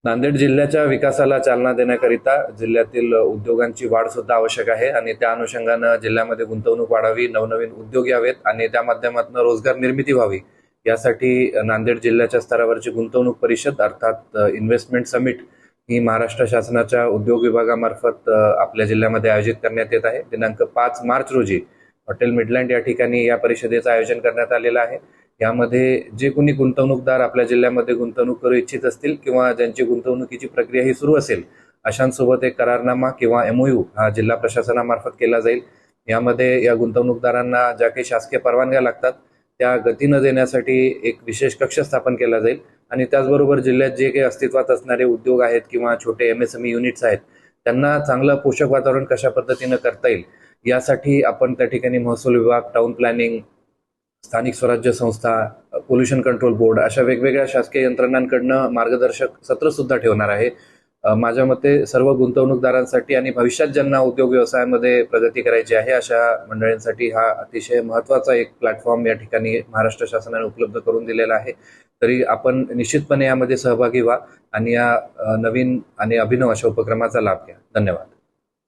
नांदेड जिल्ह्याच्या विकासाला चालना देण्याकरिता जिल्ह्यातील उद्योगांची वाढ सुद्धा आवश्यक आहे आणि त्या अनुषंगानं जिल्ह्यामध्ये गुंतवणूक वाढावी, नवनवीन उद्योग यावेत आणि त्या माध्यमातून रोजगार निर्मिती व्हावी यासाठी नांदेड जिल्ह्याच्या स्तरावरची गुंतवणूक परिषद अर्थात इन्व्हेस्टमेंट समिट ही महाराष्ट्र शासनाच्या उद्योग विभागामार्फत आपल्या जिल्ह्यामध्ये आयोजित करण्यात येत आहे। दिनांक 5 मार्च रोजी हॉटेल मिडलँड या ठिकाणी या परिषदेचं आयोजन करण्यात आलेलं आहे। यामध्ये जे कोणी गुंतवणूकदार आपल्या जिल्ह्यामध्ये गुंतवणूक करू इच्छित असतील किंवा ज्यांची गुंतवणुकीची प्रक्रिया ही सुरू असेल अशांसोबत एक करारनामा किंवा MOU हा जिल्हा प्रशासनामार्फत केला जाईल। यामध्ये या गुंतवणूकदारांना ज्या काही शासकीय परवानग्या लागतात त्या गतीनं देण्यासाठी एक विशेष कक्ष स्थापन केला जाईल आणि त्याचबरोबर जिल्ह्यात जे काही अस्तित्वात असणारे उद्योग आहेत किंवा छोटे MSME युनिट्स आहेत त्यांना चांगलं पोषक वातावरण कशा पद्धतीनं करता येईल यासाठी आपण त्या ठिकाणी महसूल विभाग, टाउन प्लॅनिंग, स्थानिक स्वराज्य संस्था, पोल्युशन कंट्रोल बोर्ड अशा वेगवेगळ्या शासकीय यंत्रणांकडनं मार्गदर्शक सत्र सुद्धा ठेवणार आहे। माझ्या मते सर्व गुंतवणूकदारांसाठी आणि भविष्यात ज्यांना उद्योग व्यवसायामध्ये प्रगती करायची आहे अशा मंडळींसाठी हा अतिशय महत्त्वाचा एक प्लॅटफॉर्म या ठिकाणी महाराष्ट्र शासनाने उपलब्ध करून दिलेला आहे। तरी आपण निश्चितपणे यामध्ये सहभागी व्हा आणि या नवीन आणि अभिनव अशा उपक्रमाचा लाभ घ्या। धन्यवाद।